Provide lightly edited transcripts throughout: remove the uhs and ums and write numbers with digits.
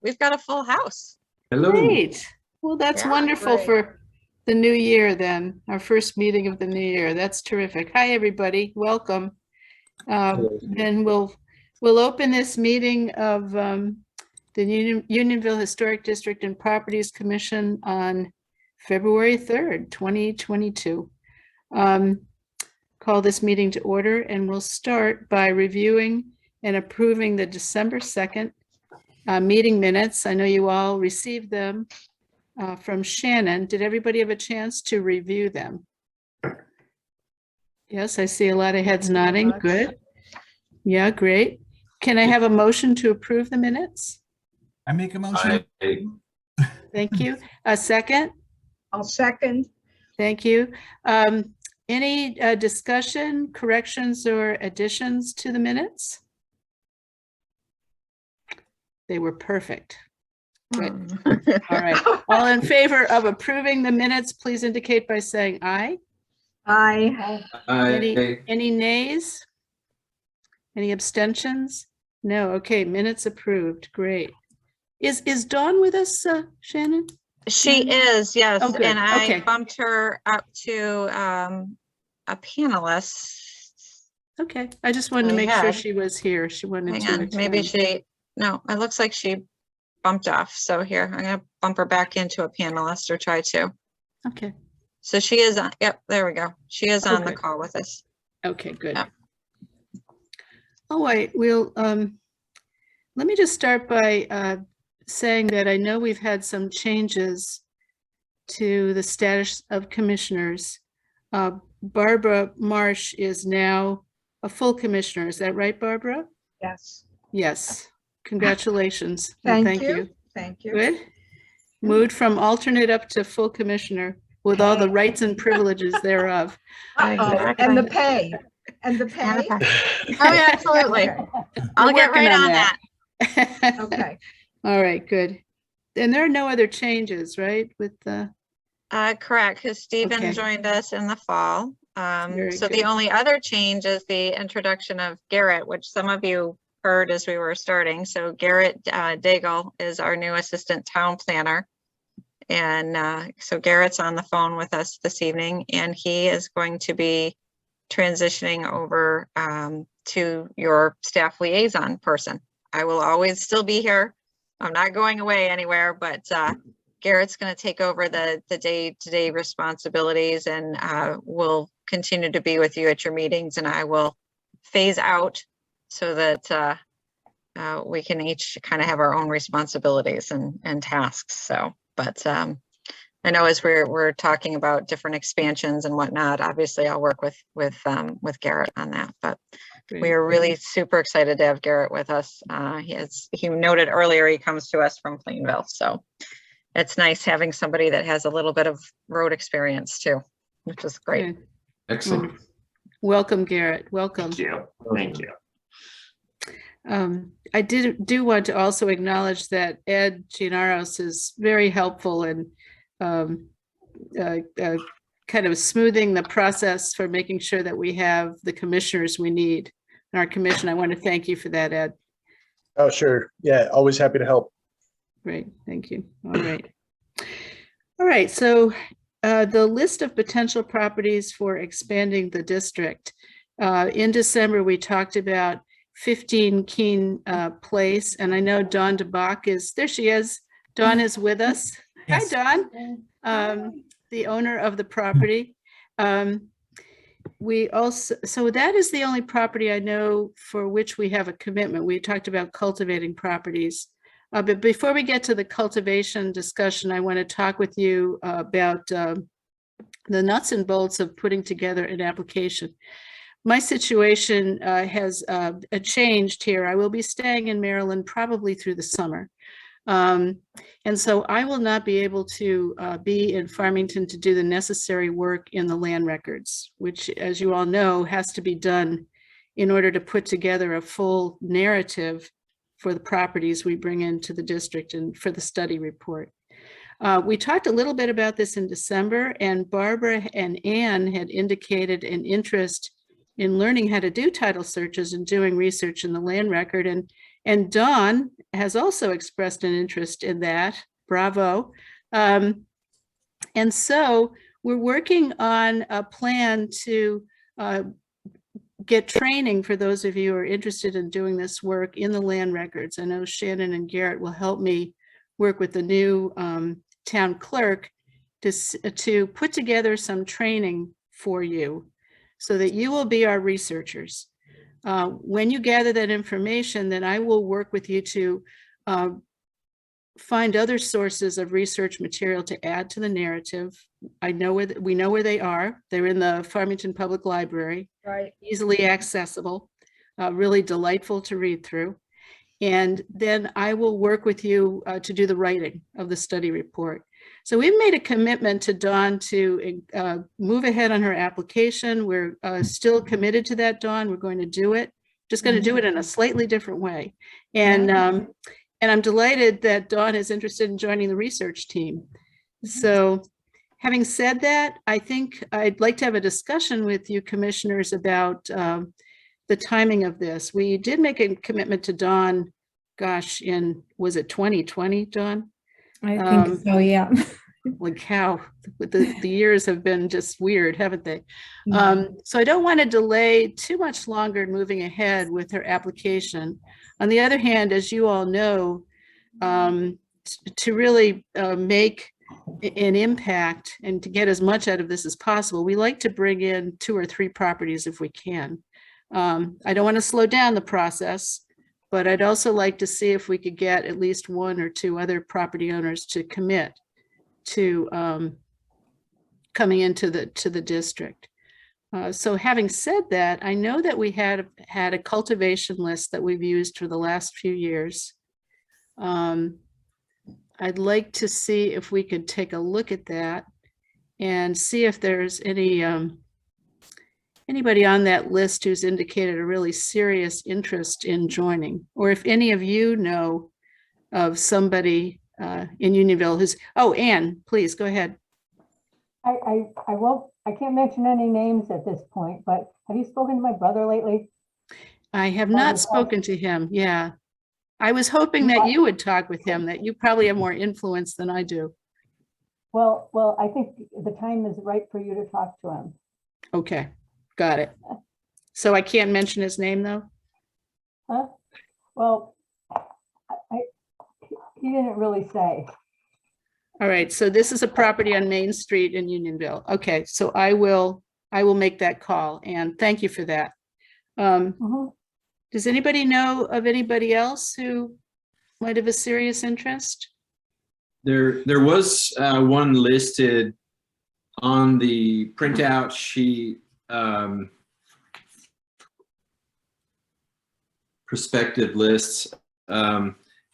we've got a full house. Hello. Great. Well, that's Yeah, wonderful great. for the new year then, our first meeting of the new year. That's terrific. Hi, everybody. Welcome. Then we'll open this meeting of the Unionville Historic District and Properties Commission on February 3rd, 2022. Call this meeting to order, and we'll start by reviewing and approving the December 2nd meeting minutes. I know you all received them from Shannon. Did everybody have a chance to review them? Yes, I see a lot of heads nodding. Good. Yeah, great. Can I have a motion to approve the minutes? I make a motion. Thank you. A second? I'll second. Thank you. Any discussion, corrections, or additions to the minutes? They were perfect. Good. All right. All in favor of approving the minutes, please indicate by saying aye. Aye. Any nays? Any abstentions? No. Okay, minutes approved. Great. Is Dawn with us, Shannon? She is, yes, Oh, good. and I Okay. bumped her up to a panelist. Okay, I just wanted to I make sure had. she was here. She wanted Hang to on, maybe attend. no, it looks like she bumped off. So here, I'm gonna bump her back into a panelist, or try to. Okay, So she is on, yep, there we go. She is on the Okay. call with us. okay, good. Yeah. All right, we'll, let me just start by saying that I know we've had some changes to the status of commissioners. Barbara Marsh is now a full commissioner. Is that right, Barbara? Yes. Yes. Congratulations. and Thank you. Thank you. Good. Moved from alternate up to full commissioner with all the rights and privileges thereof. Uh-oh, and the pay. And the pay. Oh, yeah, absolutely. Okay. I'll We're get working right on on that. Okay. All right, good. And there are no other changes, right, with the, Correct, because Stephen Okay. joined us in the fall. Very So good. the only other change is the introduction of Garrett, which some of you heard as we were starting. So Garrett Daigle is our new assistant town planner. And so Garrett's on the phone with us this evening, and he is going to be transitioning over to your staff liaison person. I will always still be here. I'm not going away anywhere, but Garrett's going to take over the day-to-day responsibilities, and will continue to be with you at your meetings, and I will phase out so that we can each kind of have our own responsibilities and tasks. So, but I know as we're talking about different expansions and whatnot, obviously I'll work with Garrett on that, but we Great. are really super excited to have Garrett with us. He noted earlier, he comes to us from Plainville, so it's nice having somebody that has a little bit of road experience too, which is great. Good. Excellent. Welcome, Garrett. Welcome. Thank you. Thank you. I do want to also acknowledge that Ed Gianaros is very helpful in kind of smoothing the process for making sure that we have the commissioners we need in our commission. I want to thank you for that, Ed. Oh, sure. Yeah, always happy to help. Great, thank you. All right. All right, so the list of potential properties for expanding the district. In December, we talked about 15 Keene Place, and I know Dawn DeBach is, there she is. Dawn is with us. Yes. Hi, Dawn, the owner of the property. We also, so that is the only property I know for which we have a commitment. We talked about cultivating properties. But before we get to the cultivation discussion, I want to talk with you about the nuts and bolts of putting together an application. My situation has changed here. I will be staying in Maryland probably through the summer. And so I will not be able to be in Farmington to do the necessary work in the land records, which, as you all know, has to be done in order to put together a full narrative for the properties we bring into the district and for the study report. We talked a little bit about this in December, and Barbara and Ann had indicated an interest in learning how to do title searches and doing research in the land record. And And Dawn has also expressed an interest in that. Bravo. And so we're working on a plan to get training for those of you who are interested in doing this work in the land records. I know Shannon and Garrett will help me work with the new town clerk to put together some training for you so that you will be our researchers. When you gather that information, then I will work with you to find other sources of research material to add to the narrative. We know where they are. They're in the Farmington Public Library, Right. easily accessible, really delightful to read through. And then I will work with you to do the writing of the study report. So we've made a commitment to Dawn to move ahead on her application. We're still committed to that, Dawn. We're going to do it. Just going to do it in a slightly different way. And I'm delighted that Dawn is interested in joining the research team. So having said that, I think I'd like to have a discussion with you commissioners about the timing of this. We did make a commitment to Dawn, gosh, was it 2020, Dawn? I think so, yeah. Like how the years have been just weird, haven't they? Mhm. So I don't want to delay too much longer in moving ahead with her application. On the other hand, as you all know, to really make an impact and to get as much out of this as possible, we like to bring in 2 or 3 properties if we can. I don't want to slow down the process, but I'd also like to see if we could get at least 1 or 2 other property owners to commit to coming into the district. So having said that, I know that we had a cultivation list that we've used for the last few years. I'd like to see if we could take a look at that and see if there's anybody on that list who's indicated a really serious interest in joining, or if any of you know of somebody in Unionville who's, oh, Anne, please go ahead. I can't mention any names at this point, but have you spoken to my brother lately? I have not spoken to him. Yeah. I was hoping that you would talk with him, that you probably have more influence than I do. Well, I think the time is right for you to talk to him. Okay, got it. So I can't mention his name though? Huh? Well, he didn't really say. All right, so this is a property on Main Street in Unionville. Okay, so I will make that call, and thank you for that. Does anybody know of anybody else who might have a serious interest? There was one listed on the printout sheet, prospective lists,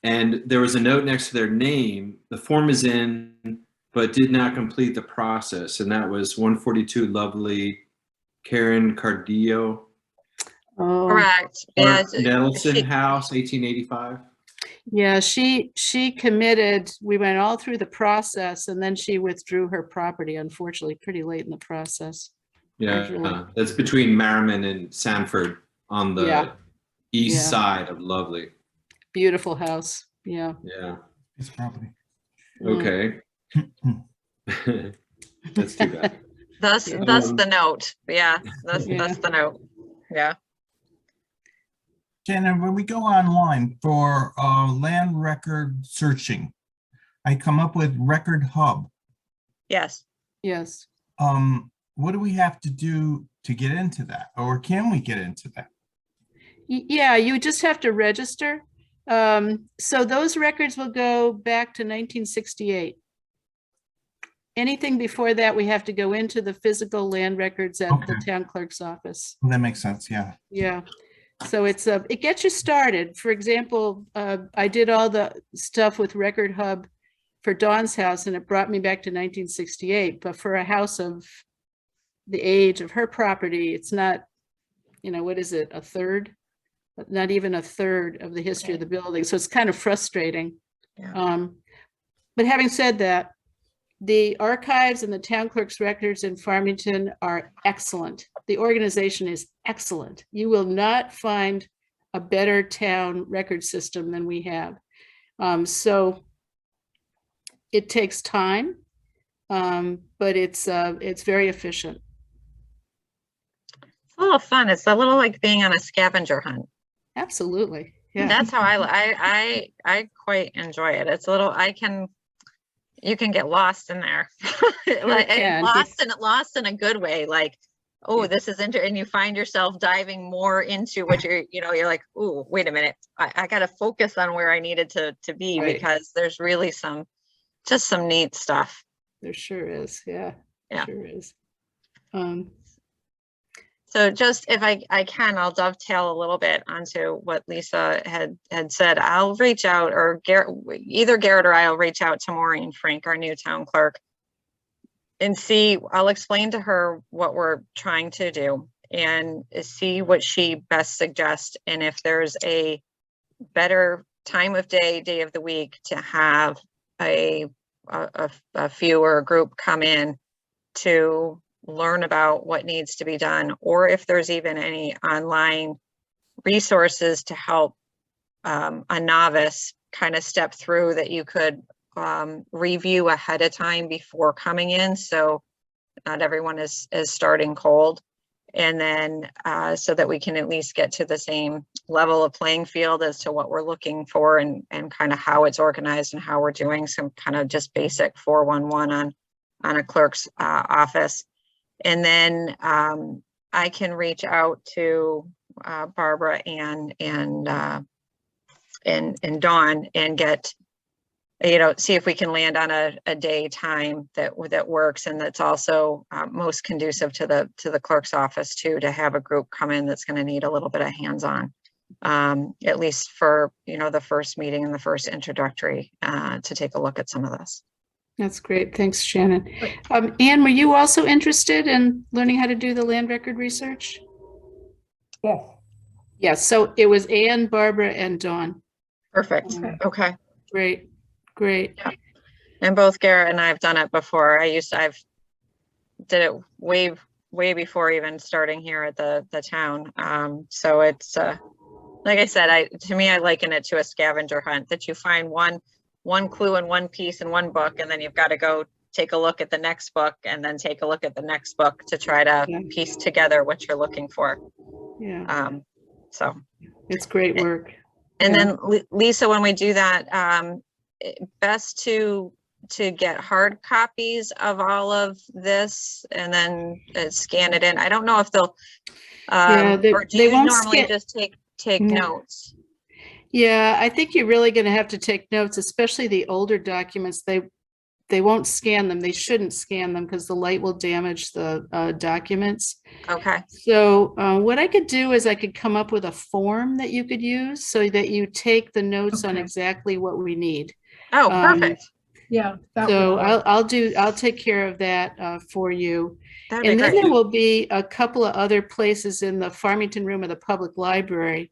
and there was a note next to their name. The form is in, but did not complete the process, and that was 142 Lovely Karen Cardillo. Oh, Correct. Yeah, Nelson she- House, 1885. yeah, she committed. We went all through the process, and then she withdrew her property, unfortunately, pretty late in the process. Yeah, that's between Merriman and Sanford on the Yeah. east Yeah. side of Lovely. Beautiful house. Yeah. Yeah. Piece of property. Okay. That's too bad. That's Yeah. the note. Yeah, that's the note. Yeah. Shannon, when we go online for land record searching, I come up with Record Hub. Yes. Yes. What do we have to do to get into that? Or can we get into that? Yeah, you just have to register. So those records will go back to 1968. Anything before that, we have to go into the physical land records at the Okay. town clerk's office. That makes sense, yeah. Yeah. So it gets you started. For example, I did all the stuff with Record Hub for Dawn's house, and it brought me back to 1968. But for a house of the age of her property, it's not, what is it, a third? Not even a third of the history of the building. So it's kind of frustrating. Yeah. But having said that, the archives and the town clerk's records in Farmington are excellent. The organization is excellent. You will not find a better town record system than we have. So it takes time, but it's very efficient. It's a little fun. It's a little like being on a scavenger hunt. Absolutely. Yeah. That's how I quite enjoy it. It's a little, you can get lost in there. Like, can. and lost in a good way. Like, oh, Yeah. this is and you find yourself diving more into what you're like, oh, wait a minute. I got to focus on where I needed to be Right. because there's really just some neat stuff. There sure is. Yeah. Yeah. Sure is. So just if I can, I'll dovetail a little bit onto what Lisa had said. I'll reach out, or either Garrett or I will reach out to Maureen Frank, our new town clerk, and I'll explain to her what we're trying to do and see what she best suggests. And if there's a better time of day of the week to have a few or a group come in to learn about what needs to be done, or if there's even any online resources to help a novice kind of step through that you could review ahead of time before coming in, so not everyone is starting cold, and then so that we can at least get to the same level of playing field as to what we're looking for and kind of how it's organized and how we're doing some kind of just basic 411 on a clerk's office. And then I can reach out to Barbara and Dawn and get, see if we can land on a day time that works and that's also most conducive to the clerk's office too, to have a group come in that's going to need a little bit of hands-on, at least for the first meeting and the first introductory to take a look at some of this. That's great. Thanks, Shannon. Anne, were you also interested in learning how to do the land record research? Yes. Yes. So it was Anne, Barbara, and Dawn. Perfect. Okay. Great. Great. Yeah. And both Garrett and I have done it before. I've did it way before even starting here at the town. So it's like I said, to me, I liken it to a scavenger hunt, that you find one clue in one piece in one book, and then you've got to go take a look at the next book and then take a look at the next book to try to piece together what you're looking for. Yeah. So it's great work. And then Lisa, when we do that, best to get hard copies of all of this and then scan it in. I don't know if they'll, or do you normally just take notes? Yeah, I think you're really going to have to take notes, especially the older documents. They won't scan them. They shouldn't scan them because the light will damage the documents. Okay. So what I could do is I could come up with a form that you could use so that you take the notes on exactly what we need. Oh, perfect. Yeah. So I'll take care of that for you. That'd And be then great. there will be a couple of other places in the Farmington room of the public library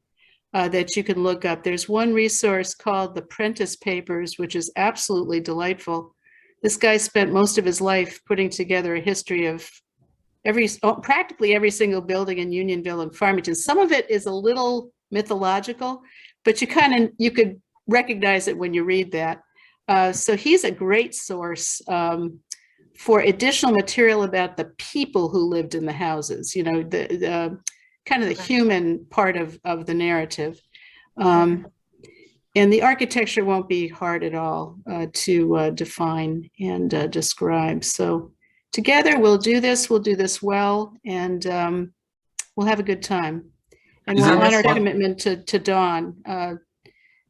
that you can look up. There's one resource called the Prentice Papers, which is absolutely delightful. This guy spent most of his life putting together a history of practically every single building in Unionville and Farmington. Some of it is a little mythological, but you could recognize it when you read that. So he's a great source for additional material about the people who lived in the houses, the kind of the human part of the narrative. And the architecture won't be hard at all to define and describe. So together we'll do this well, and we'll have a good time. And we'll honor our commitment to Dawn.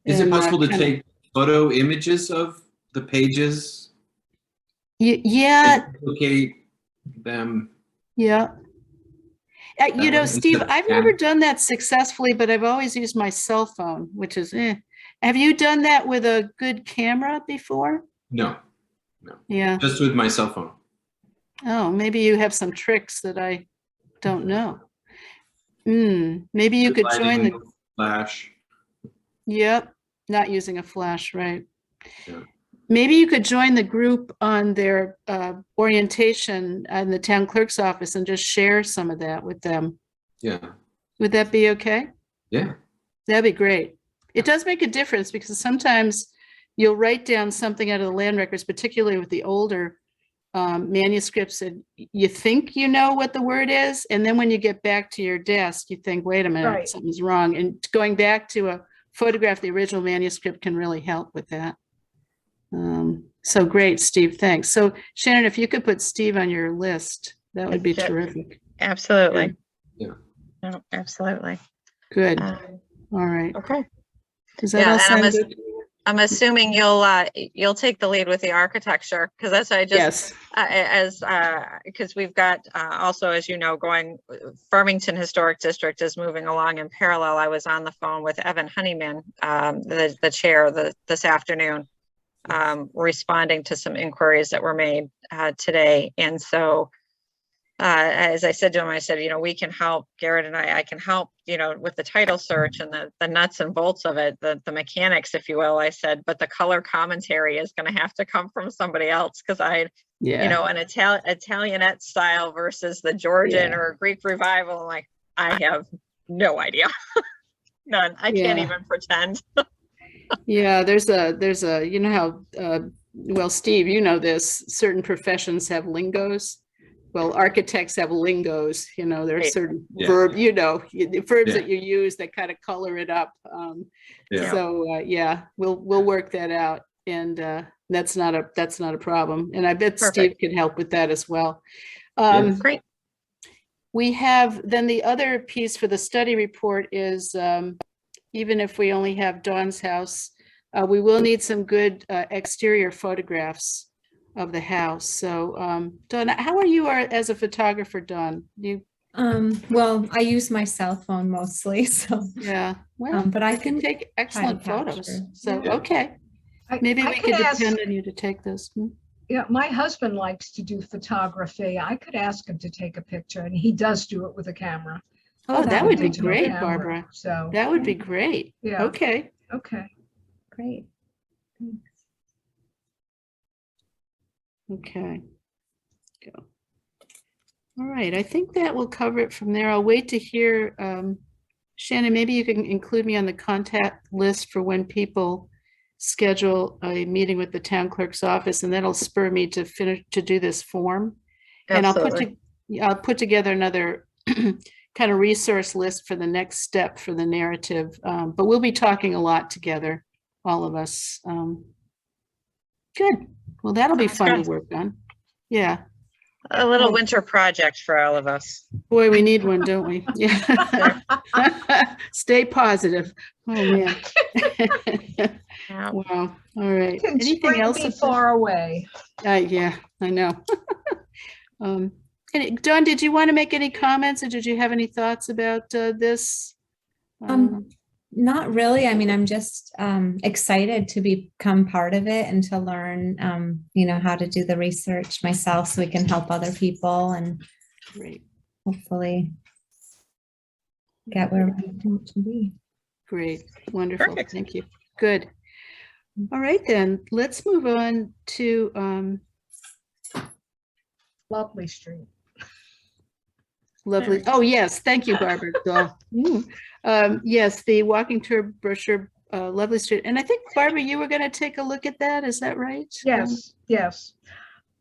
Is it possible to take photo images of the pages? Yeah. Locate them. Yeah. Steve, I've never done that successfully, but I've always used my cell phone, which is Have you done that with a good camera before? No. Yeah. Just with my cell phone. Oh, maybe you have some tricks that I don't know. Maybe you could join the flash. Yep, not using a flash, right? Yeah. Maybe you could join the group on their orientation in the town clerk's office and just share some of that with them. Yeah. Would that be okay? Yeah. That'd be great. It does make a difference because sometimes you'll write down something out of the land records, particularly with the older manuscripts, and you think you know what the word is, and then when you get back to your desk, you think, wait a minute, Right. something's wrong. And going back to a photograph of the original manuscript can really help with that. So great, Steve, thanks. So Shannon, if you could put Steve on your list, that would be Yep. terrific. Absolutely. Yeah. No, absolutely. Good. Um, All right. Okay. Does that Yeah, all and sound I'm good? I'm assuming you'll take the lead with the architecture, because that's what I just, Yes. because we've got also, as you know, Farmington Historic District is moving along in parallel. I was on the phone with Evan Honeyman, the chair, this afternoon, responding to some inquiries that were made today. And so, as I said to him, I said, we can help, Garrett and I can help, with the title search and the nuts and bolts of it, the mechanics, if you will. I said, but the color commentary is going to have to come from somebody else, because an Italianette style versus the Georgian or Greek revival, like, I have no idea. None. I can't even pretend. Yeah, there's a, you know how, well, Steve, you know this, certain professions have lingos. Well, architects have lingos, there are certain verbs that you use that kind of color it up. So we'll work that out, and that's not a problem. And I bet Steve can help with that as well. Great. We have, then the other piece for the study report is, even if we only have Dawn's house, we will need some good exterior photographs of the house. So Dawn, how are you as a photographer, Dawn? Well, I use my cell phone mostly, so well, but I can take excellent photos. capture. So okay, maybe we could depend on you to take this. Yeah, my husband likes to do photography. I could ask him to take a picture, and he does do it with a camera. Oh, that would be digital great, camera, Barbara. So that would be great. Yeah. Okay. Great. Okay. Go. All right. I think that will cover it from there. I'll wait to hear. Shannon, maybe you can include me on the contact list for when people schedule a meeting with the town clerk's office, and that'll spur me to do this form. Absolutely. And I'll put together another kind of resource list for the next step for the narrative. But we'll be talking a lot together, all of us. Good. Well, that'll be fun to work on. Yeah. A little winter project for all of us. Boy, we need one, don't we? Yeah. Stay positive. Oh, man. Wow. All right. Can Anything spring else? be far away? Yeah, I know. Dawn, did you want to make any comments, or did you have any thoughts about this? Not really. I mean, I'm just excited to become part of it and to learn, how to do the research myself so we can help other people and hopefully get where we want to be. Great. Wonderful. Perfect. Thank you. Good. All right, then let's move on to Lovely Street. lovely. Oh, yes. Thank you, Barbara. Yes, the walking tour brochure, Lovely Street. And I think, Barbara, you were going to take a look at that. Is that right? Yes, yes.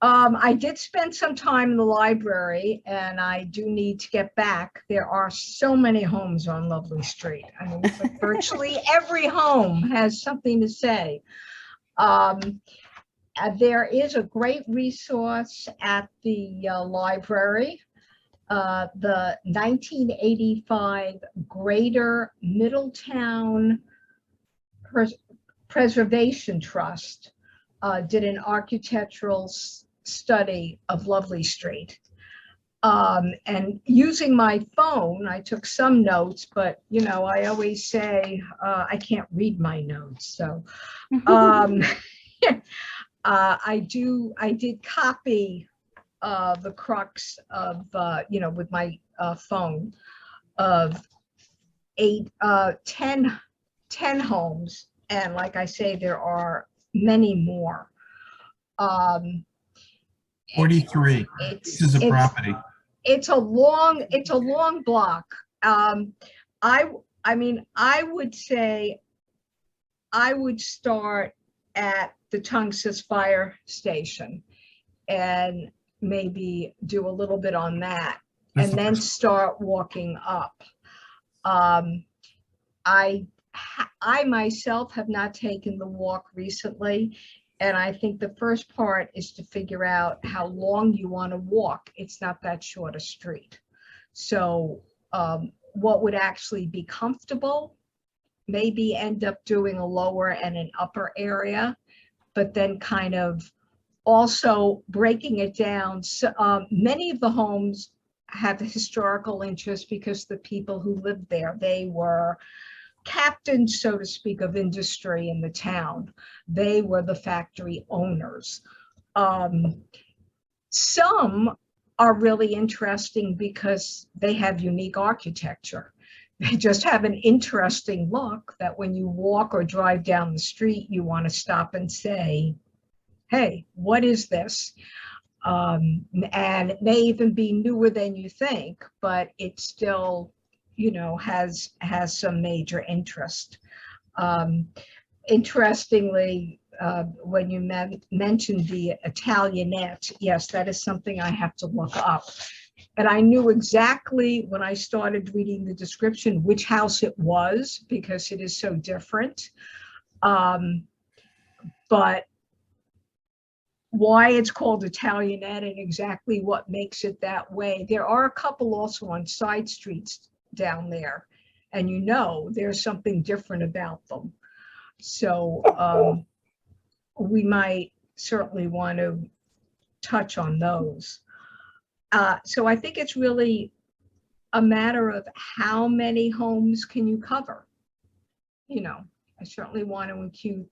I did spend some time in the library, and I do need to get back. There are so many homes on Lovely Street. I mean, like virtually every home has something to say. There is a great resource at the library. The 1985 Greater Middletown Preservation Trust did an architectural study of Lovely Street. And using my phone, I took some notes, but I always say I can't read my notes. So I did copy the crux of, with my phone of 10 homes. And like I say, there are many more. 43 pieces of property. It's a long block. I I mean, I would say I would start at the Tungsten Fire Station and maybe do a little bit on that, That's and the then first- start walking up. I myself have not taken the walk recently, and I think the first part is to figure out how long you want to walk. It's not that short a street. So what would actually be comfortable, maybe end up doing a lower and an upper area, but then kind of also breaking it down. So, many of the homes have historical interest because the people who lived there, they were captains, so to speak, of industry in the town. They were the factory owners. Some are really interesting because they have unique architecture. They just have an interesting look that when you walk or drive down the street, you want to stop and say, hey, what is this? And it may even be newer than you think, but it still, you know, has some major interest. Interestingly, when you mentioned the Italianette, yes, that is something I have to look up. And I knew exactly when I started reading the description which house it was because it is so different. But why it's called Italianette and exactly what makes it that way. There are a couple also on side streets down there, and you know there's something different about them. So we might certainly want to touch on those. So I think it's really a matter of how many homes can you cover. You know, I certainly want to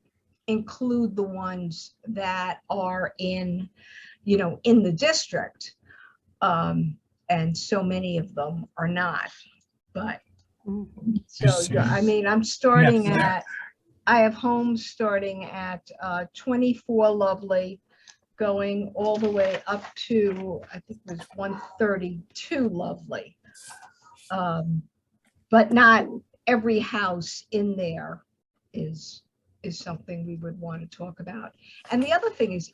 include the ones that are in, you know, in the district. And so many of them are not, but so, I mean, I'm starting at, I have homes starting at 24 Lovely, going all the way up to, I think it was 132 Lovely. But not every house in there is something we would want to talk about. And the other thing is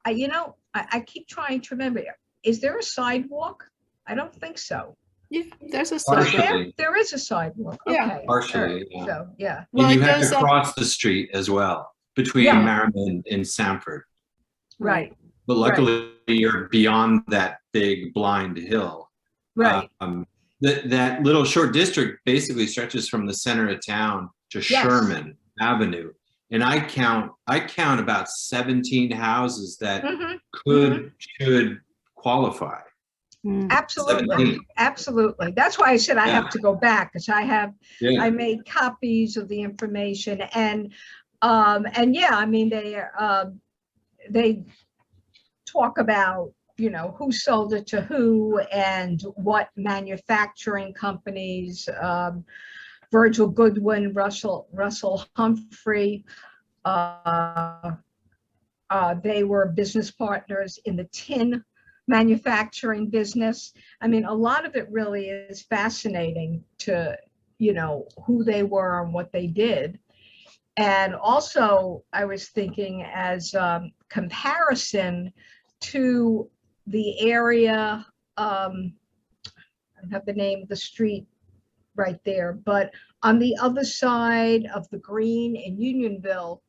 you know, I keep trying to remember, is there a sidewalk? I don't think so. Yeah, there's a Partially. sidewalk. There is a sidewalk. Yeah. Okay. Partially, All right. yeah. So, yeah. Well, And you it have goes to up- cross the street as well between Yeah. Merriman and Sanford. Right. But luckily you're beyond that big blind hill. Right. That little short district basically stretches from the center of town to Yes. Sherman Avenue. And I count about 17 houses that Mhm. should qualify. Absolutely. 17. Absolutely. That's why I said I have to go back because I Yeah. made copies of the information and yeah, I mean, they talk about, you know, who sold it to who and what manufacturing companies, Virgil Goodwin, Russell Humphrey, they were business partners in the tin manufacturing business. I mean, a lot of it really is fascinating to, you know, who they were and what they did. And also, I was thinking as comparison to the area, I don't have the name of the street right there, but on the other side of the green in Unionville,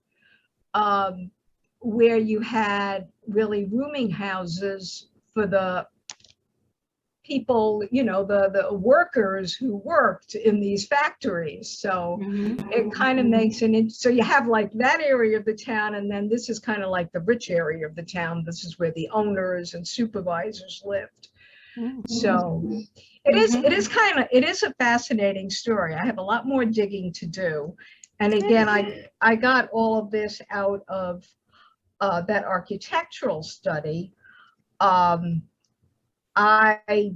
where you had really rooming houses for the people, you know, the workers who worked in these factories. So it kind of makes so you have like that area of the town, and then this is kind of like the rich area of the town. This is where the owners and supervisors lived. So it is a fascinating story. I have a lot more digging to do. And again, I got all of this out of that architectural study. I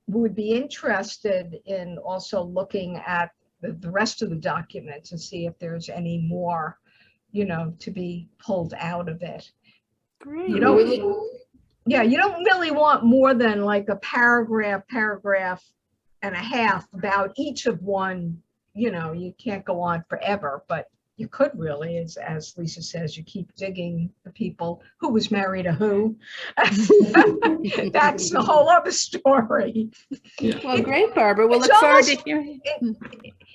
would be interested in also looking at the rest of the documents and see if there's any more, you know, to be pulled out of it. Great. You don't, yeah, you don't really want more than like a paragraph and a half about each of one, you know, you can't go on forever, but you could really, as Lisa says, you keep digging the people who was married to who. That's the whole other story. Yeah. Well, great, Barbara. We'll It's look forward to almost- hearing.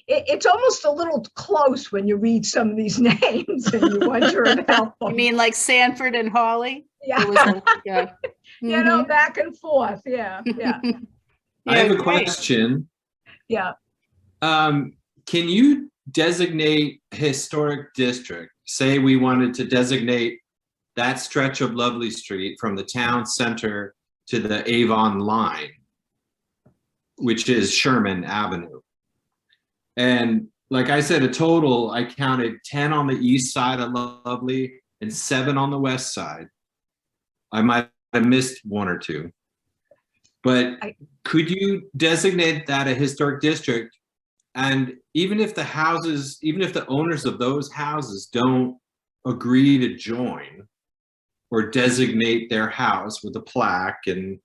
It's almost a little close when you read some of these names and you wonder about You them. mean like Sanford and Hawley? Yeah, There was a- yeah. you know, Mhm. back and forth. Yeah, yeah, I have Yeah, a great. question. yeah. Can you designate historic district? Say we wanted to designate that stretch of Lovely Street from the town center to the Avon line, which is Sherman Avenue. And like I said, a total, I counted 10 on the east side of Lovely and 7 on the west side. I might have missed 1 or 2. But could you designate that a historic district? And even if the houses, even if the owners of those houses don't agree to join or designate their house with a plaque and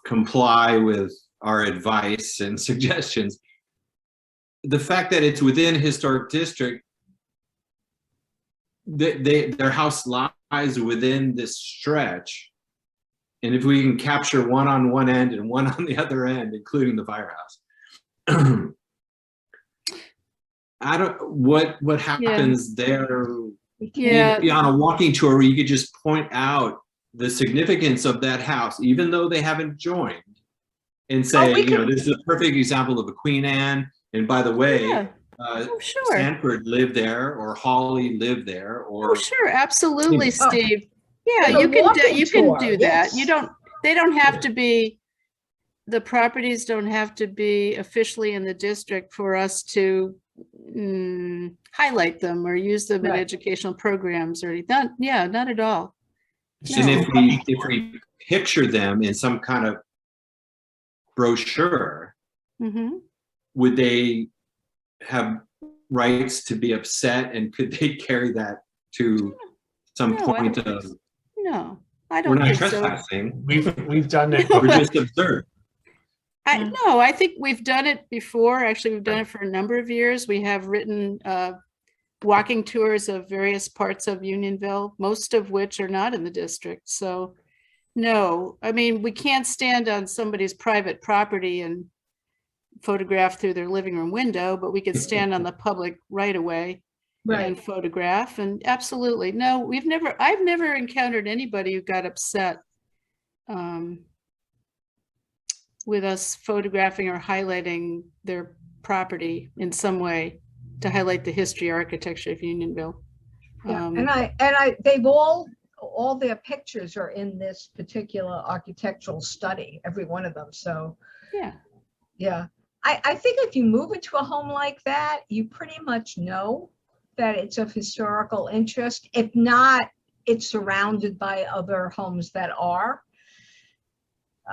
comply with our advice and suggestions, the fact that it's within a historic district, their house lies within this stretch. And if we can capture one on one end and one on the other end, including the firehouse, I don't, what happens there? Yeah. Maybe on a walking tour where you could just point out the significance of that house, even though they haven't joined, and say, we you know, can- this is a perfect example of a Queen Anne. And by the way, Yeah. Oh, sure. Sanford lived there, or Hawley lived there, Oh, or sure. Absolutely, Oh. Steve. Yeah, And a you can walking you can tour, do that. You yes. they don't have to be, the properties don't have to be officially in the district for us to highlight them or use them in Right. educational programs or anything. Yeah, not at all. and No. if we picture them in some kind of brochure, Hmm. would they have rights to be upset, and could they carry that to some No, I point don't of, No, I we're don't not think so. trespassing, We've done it. we're just observed. No, I think we've done it before. Actually, we've done it for a number of years. We have written walking tours of various parts of Unionville, most of which are not in the district. So no, I mean, we can't stand on somebody's private property and photograph through their living room window, but we could stand on the public right away Right. and photograph. And absolutely, no, I've never encountered anybody who got upset with us photographing or highlighting their property in some way to highlight the history, architecture of Unionville. Yeah, and they've all their pictures are in this particular architectural study, every one of them. So Yeah, yeah, I think if you move into a home like that, you pretty much know that it's of historical interest. If not, it's surrounded by other homes that are.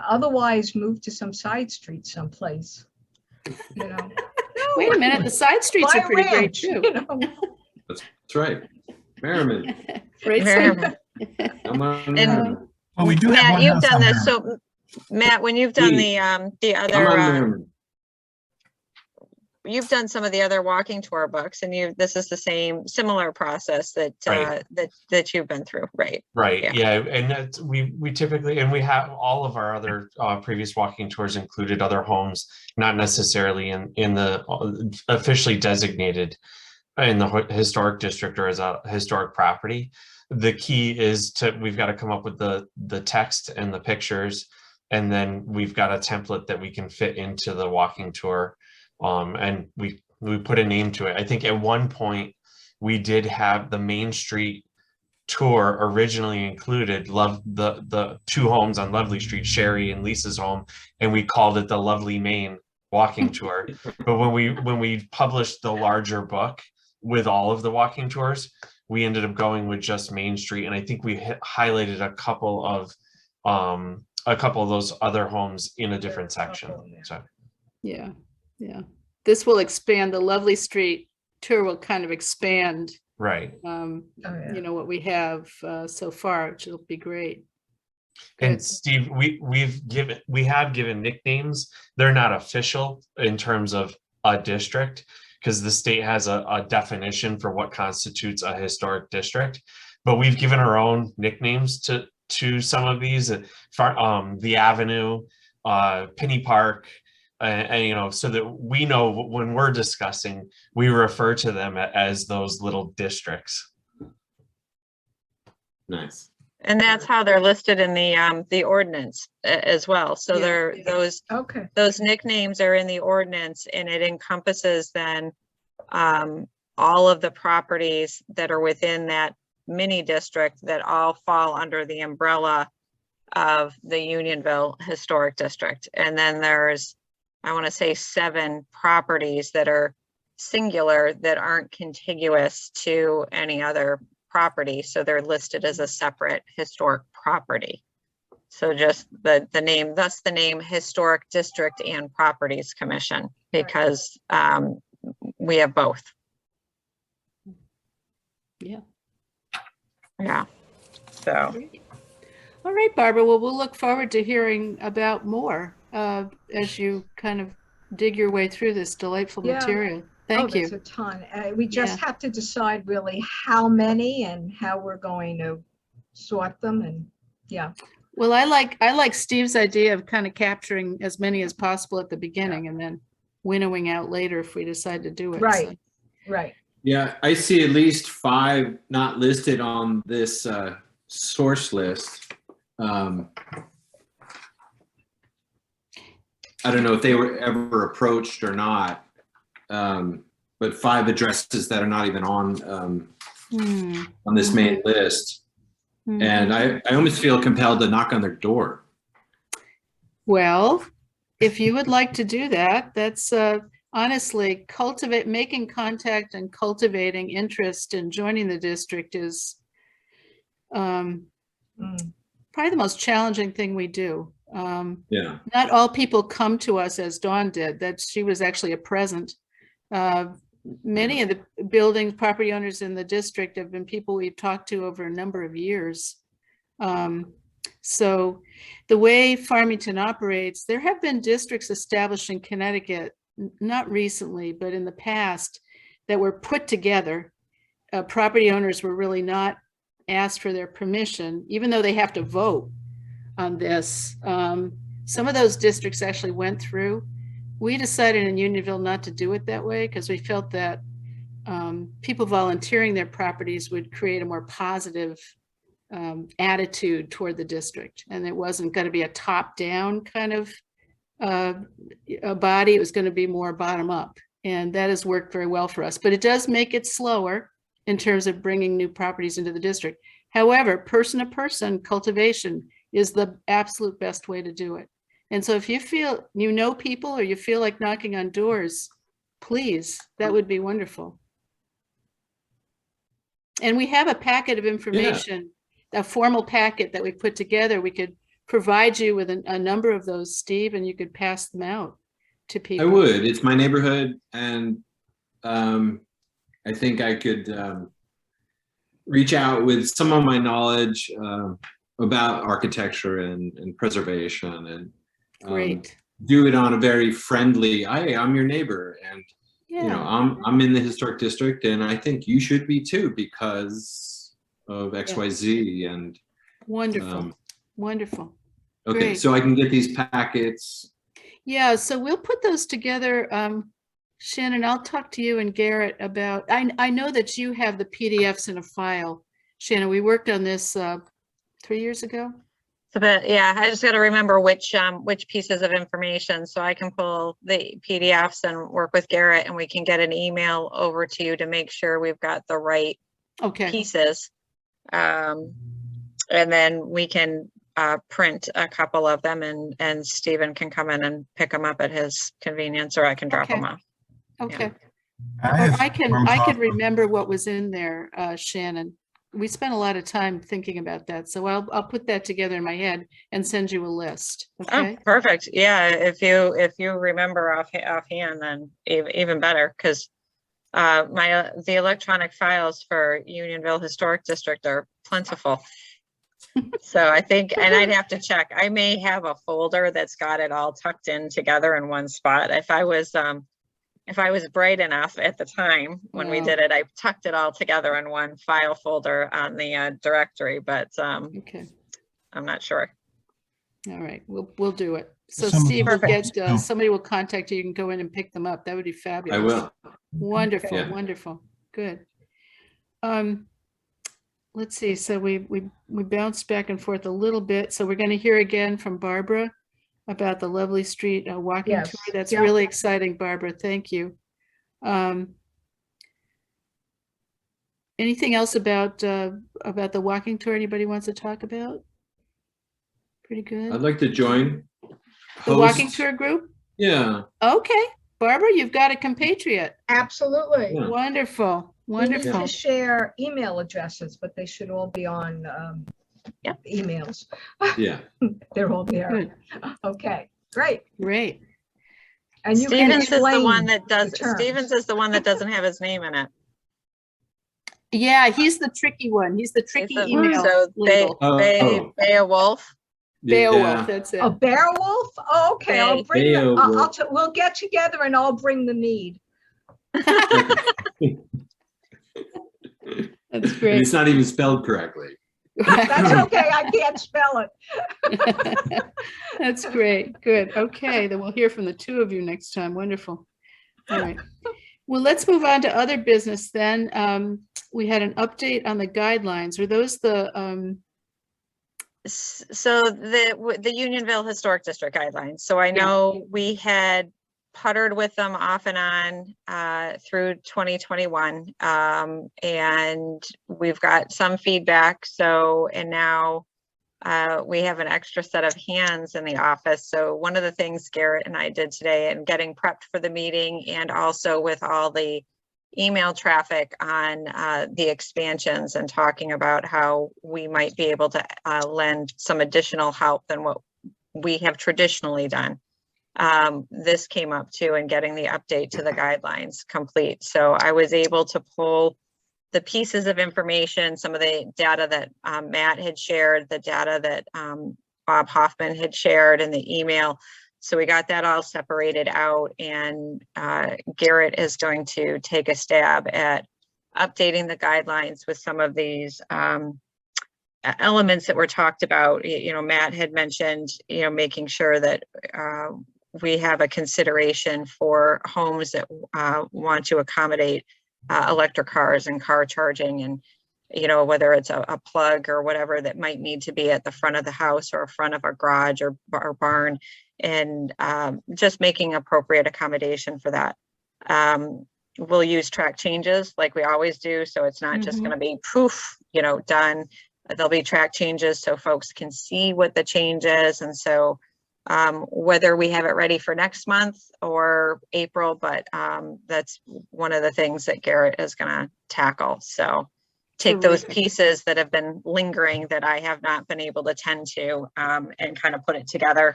Otherwise, move to some side street someplace, you know. wait a minute, the side streets Buy are a pretty great ranch, too. you know. That's right. Merriman. Right, Merriman. Come on, And- Merriman. Well, we do have Matt, one you've house done on this, there. so Matt, when you've done Please. the Come other, on, Merriman. you've done some of the other walking tour books, and this is the similar process that Right. that you've been through, right? Right, Yeah. yeah, and that's, we typically, and we have all of our other previous walking tours included other homes, not necessarily in the officially designated in the historic district or as a historic property. The key is we've got to come up with the text and the pictures, and then we've got a template that we can fit into the walking tour, and we put a name to it. I think at one point we did have the Main Street tour originally included the 2 homes on Lovely Street, Sherry and Lisa's home, and we called it the Lovely Main Walking Tour. But when we published the larger book with all of the walking tours, we ended up going with just Main Street, and I think we highlighted a couple of those other homes in a different section. So Yeah, yeah. This will expand, the Lovely Street tour will kind of expand, right. Oh, yeah. you know, what we have so far, which will be great. And Good. Steve, we have given nicknames. They're not official in terms of a district, because the state has a definition for what constitutes a historic district. But we've given our own nicknames to some of these, the Avenue, Penny Park, and you know, so that we know when we're discussing, we refer to them as those little districts. Nice. And that's how they're listed in the ordinance as well. So Yeah. they're Okay. those nicknames are in the ordinance, and it encompasses then all of the properties that are within that mini district that all fall under the umbrella of the Unionville Historic District. And then there's, I want to say, 7 properties that are singular that aren't contiguous to any other property. So they're listed as a separate historic property. So just the name, thus the name Historic District and Properties Commission, because we have both. Yeah. Yeah. So. Great. All right, Barbara. Well, we'll look forward to hearing about more as you kind of dig your way through this delightful Yeah. material. Thank you. There's a ton. We just have to decide really how many and how we're going to sort them, and yeah. Well, I like Steve's idea of kind of capturing as many as possible at the beginning and then winnowing out later if we decide to do it. Right. So, Right. Yeah, I see at least 5 not listed on this source list. I don't know if they were ever approached or not, but 5 addresses that are not even on this main list. And I almost feel compelled to knock on their door. Well, if you would like to do that, that's honestly making contact and cultivating interest in joining the district is probably the most challenging thing we do. Yeah. Not all people come to us as Dawn did, that she was actually a present. Many of the buildings, property owners in the district have been people we've talked to over a number of years. So the way Farmington operates, there have been districts established in Connecticut, not recently, but in the past, that were put together. Property owners were really not asked for their permission, even though they have to vote on this. Some of those districts actually went through. We decided in Unionville not to do it that way because we felt that people volunteering their properties would create a more positive attitude toward the district. And it wasn't going to be a top-down kind of a body. It was going to be more bottom-up. And that has worked very well for us. But it does make it slower in terms of bringing new properties into the district. However, person-to-person cultivation is the absolute best way to do it. And so if you feel you know people or you feel like knocking on doors, please, that would be wonderful. And we have a packet of information, a formal packet that we put together. We could provide you with a number of those, Steve, and you could pass them out to people. I would. It's my neighborhood, and I think I could reach out with some of my knowledge about architecture and preservation, and Great. do it on a very friendly, hey, I'm your neighbor, and you know, I'm in the historic district, and I think you should be too because of XYZ. And wonderful. Wonderful. Okay, Great. so I can get these packets. Yeah, so we'll put those together. Shannon, I'll talk to you and Garrett about, I know that you have the PDFs in a file. Shannon, we worked on this 3 years ago. But yeah, I just got to remember which pieces of information, so I can pull the PDFs and work with Garrett, and we can get an email over to you to make sure we've got the right pieces. And then we can print a couple of them, and Stephen can come in and pick them up at his convenience, or I can drop them off. Okay. Yeah. I can remember what was in there, Shannon. We spent a lot of time thinking about that, so I'll put that together in my head and send you a list. Okay. Oh, perfect. Yeah, if you remember offhand, then even better, because the electronic files for Unionville Historic District are plentiful. So I think, and I'd have to check. I may have a folder that's got it all tucked in together in one spot. If I was if I was bright enough at the time when we Wow. did it, I tucked it all together in one file folder on the directory, but Okay, I'm not sure. all right, we'll do it. So Some of Steve will Perfect. get, somebody will contact you, you can go in and pick them up. That would be fabulous. I will. Wonderful, Yeah. wonderful, good. Let's see, so we bounced back and forth a little bit, so we're going to hear again from Barbara about the Lovely Street walking Yes, tour. That's yeah. really exciting, Barbara, thank you. Anything else about the walking tour anybody wants to talk about? Pretty good. I'd like to join. The walking Host- tour group? Yeah. Okay, Barbara, you've got a compatriot. Absolutely. Yeah. Wonderful, We need wonderful. to share email addresses, but they should all be on Yeah. emails. Yeah. They're all there. Good, Okay, great. great. And you can Stevens is the explain one that does, the terms. Stevens is the one that doesn't have his name in it. Yeah, he's the tricky one. He's the tricky He's the- email So label. Beowulf. Beowulf, that's it. A Beowulf? Oh, okay, I'll Bay- bring the, Beowulf. we'll get together and I'll bring the mead. That's And great. it's not even spelled correctly. That's okay, I can't spell it. That's great. Good. Okay, then we'll hear from the two of you next time. Wonderful. All right. Well, let's move on to other business then. We had an update on the guidelines. Were those the So the Unionville Historic District guidelines. So I know we had puttered with them off and on through 2021. And we've got some feedback. So, and now we have an extra set of hands in the office. So one of the things Garrett and I did today and getting prepped for the meeting and also with all the email traffic on the expansions and talking about how we might be able to lend some additional help than what we have traditionally done. This came up too, and getting the update to the guidelines complete. So I was able to pull the pieces of information, some of the data that Matt had shared, the data that Bob Hoffman had shared in the email. So we got that all separated out, and Garrett is going to take a stab at updating the guidelines with some of these elements that were talked about. You know, Matt had mentioned, you know, making sure that we have a consideration for homes that want to accommodate electric cars and car charging, and you know, whether it's a plug or whatever that might need to be at the front of the house or front of a garage or barn, and just making appropriate accommodation for that. We'll use track changes like we always do, so it's not just going to be poof, you know, done. There'll be track changes so folks can see what the change is, and so whether we have it ready for next month or April, but that's one of the things that Garrett is going to tackle. So take those pieces that have been lingering that I have not been able to tend to and kind of put it together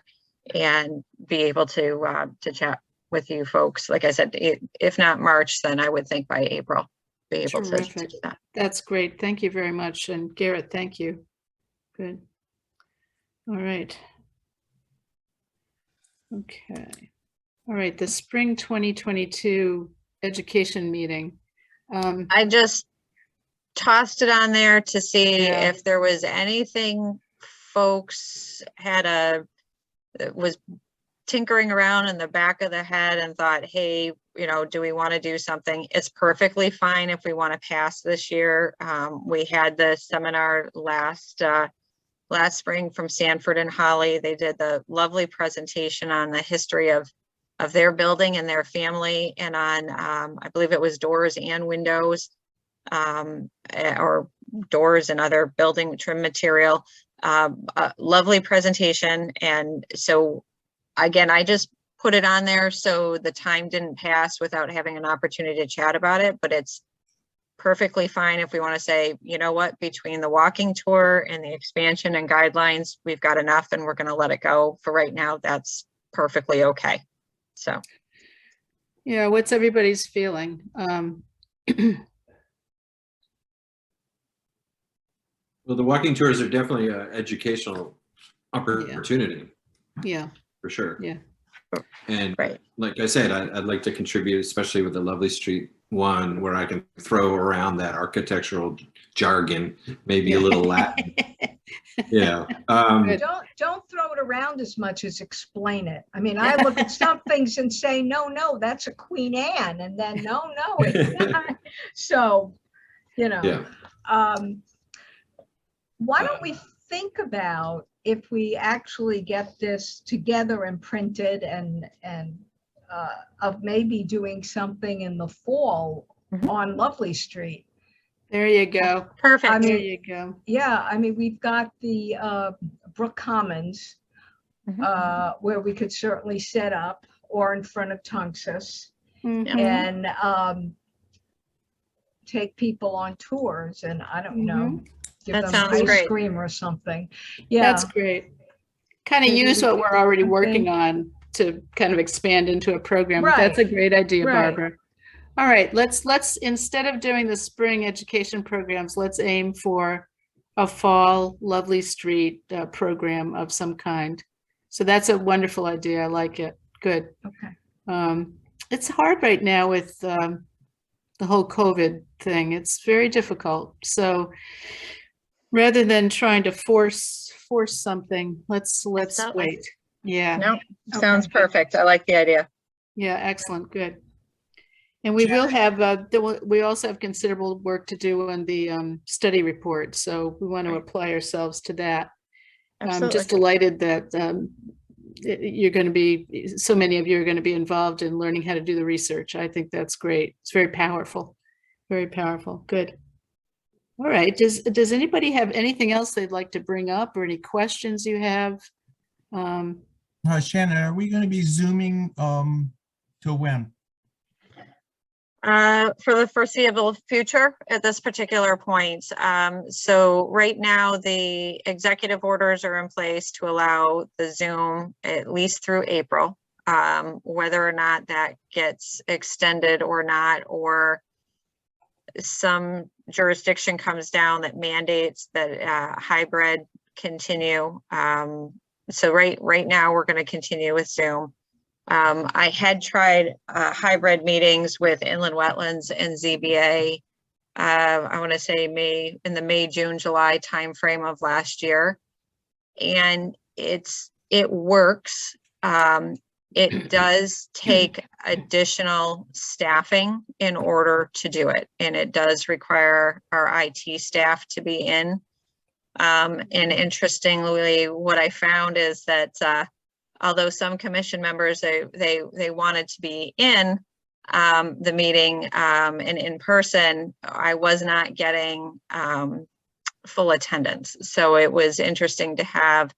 and be able to chat with you folks. Like I said, if not March, then I would think by April, be able to do that. That's great. Thank you very much. And Garrett, thank you. Good. All right. Okay. All right. The spring 2022 education meeting. I just tossed it on there to see Yeah. if there was anything folks had was tinkering around in the back of the head and thought, hey, you know, do we want to do something? It's perfectly fine if we want to pass this year. We had the seminar last spring from Sanford and Holly. They did the lovely presentation on the history of their building and their family, and on I believe it was doors and windows, or doors and other building trim material. A lovely presentation. And so again, I just put it on there so the time didn't pass without having an opportunity to chat about it, but it's perfectly fine if we want to say, you know what, between the walking tour and the expansion and guidelines, we've got enough and we're going to let it go for right now. That's perfectly okay. So Yeah, what's everybody's feeling? Well, the walking tours are definitely an educational opportunity Yeah, for sure. yeah. And Right. like I said, I'd like to contribute, especially with the Lovely Street one, where I can throw around that architectural jargon, maybe a little Latin. Yeah. Don't throw it around as much as explain it. I mean, I look at some things and say, no, that's a Queen Anne, and then no, it's not. So, Yeah. Why don't we think about if we actually get this together and printed and of maybe doing something in the fall on Lovely Street. There you go. Perfect. I mean, There you go. Yeah, I mean, we've got the Brook Commons where we could certainly set up, or in front of Tunxus, Mhm. and take people on tours, and I don't know, give That them sounds ice great. cream or something. Yeah, That's great. Kind of Maybe use we what could we're do already something. working on to kind of expand into a program. Right. That's a great idea, Right. Barbara. All right, let's instead of doing the spring education programs, let's aim for a fall Lovely Street program of some kind. So that's a wonderful idea. I like it. Good. okay. It's hard right now with the whole COVID thing. It's very difficult. So rather than trying to force something, let's Absolutely. wait. Yeah. No, sounds perfect. I like the idea. Yeah, excellent, good. And we will have, we also have considerable work to do on the study report, so we want to apply ourselves to that. I'm just delighted that you're going to be, so many of you are going to be involved in learning how to do the research. I think that's great. It's very powerful, good. All right, does anybody have anything else they'd like to bring up, or any questions you have? Shannon, are we going to be Zooming till when? For the foreseeable future at this particular point. So right now, the executive orders are in place to allow the Zoom at least through April. Whether or not that gets extended or not, or some jurisdiction comes down that mandates that hybrid continue. So right now, we're going to continue with Zoom. I had tried hybrid meetings with Inland Wetlands and ZBA. I want to say in the May, June, July timeframe of last year, and it works. It does take additional staffing in order to do it, and it does require our IT staff to be in. And interestingly, what I found is that although some commission members, they wanted to be in the meeting and in person, I was not getting full attendance. So it was interesting to have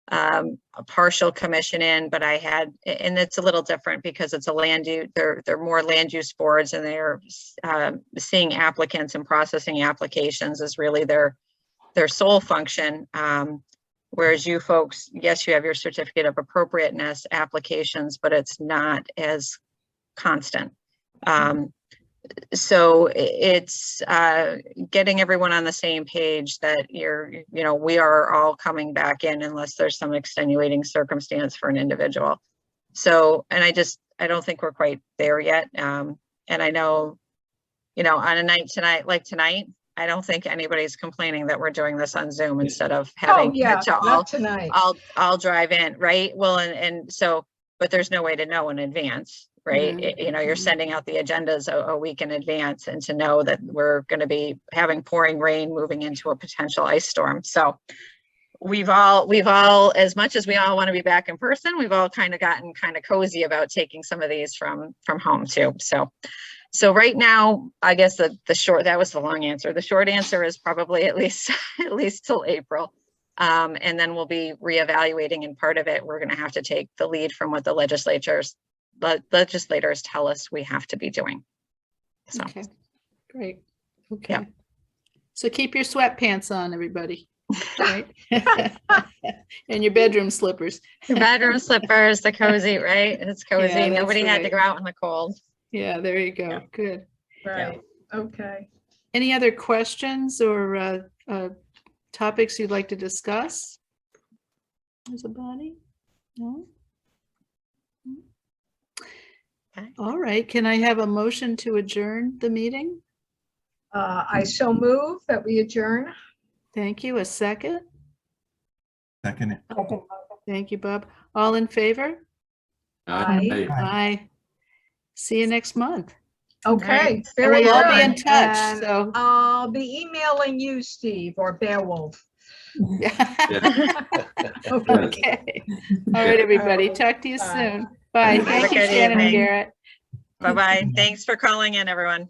a partial commission in, but I had, and it's a little different because it's a land use, they're more land use boards, and they're seeing applicants and processing applications is really their sole function. Whereas you folks, yes, you have your certificate of appropriateness applications, but it's not as constant. So it's getting everyone on the same page that we are all coming back in unless there's some extenuating circumstance for an individual. So, and I don't think we're quite there yet. And I know, on a night tonight, like tonight, I don't think anybody's complaining that we're doing this on Zoom instead of having Not tonight. I'll drive in, right? Well, and so, but there's no way to know in advance, right? You're sending out the agendas a week in advance, and to know that we're going to be having pouring rain moving into a potential ice storm. So we've all, as much as we all want to be back in person, we've all kind of gotten kind of cozy about taking some of these from home too. So right now, I guess that was the long answer. The short answer is probably at least till April. And then we'll be reevaluating, and part of it, we're going to have to take the lead from what the legislators tell us we have to be doing. So. Okay, great. Okay. Yeah. So keep your sweatpants on, everybody. Right? And your bedroom slippers. Your bedroom slippers, the cozy, right? It's cozy. Yeah, that's Nobody had to right. go out in the cold. Yeah, there you go. Yeah. Good. Right. Okay. Any other questions or topics you'd like to discuss as a body? No? All right, can I have a motion to adjourn the meeting? I so move that we adjourn. Thank you. A second? Second. Second. Thank you, Bob. All in favor? Aye. Aye. See you next month. Okay, And very we'll all be in good. touch, And so. I'll be emailing you, Steve, or Beowulf. Okay. All right, everybody. Talk to you Bye. soon. Bye. Have a Thank you, good Shannon and evening. Garrett. Bye-bye. Thanks for calling in, everyone.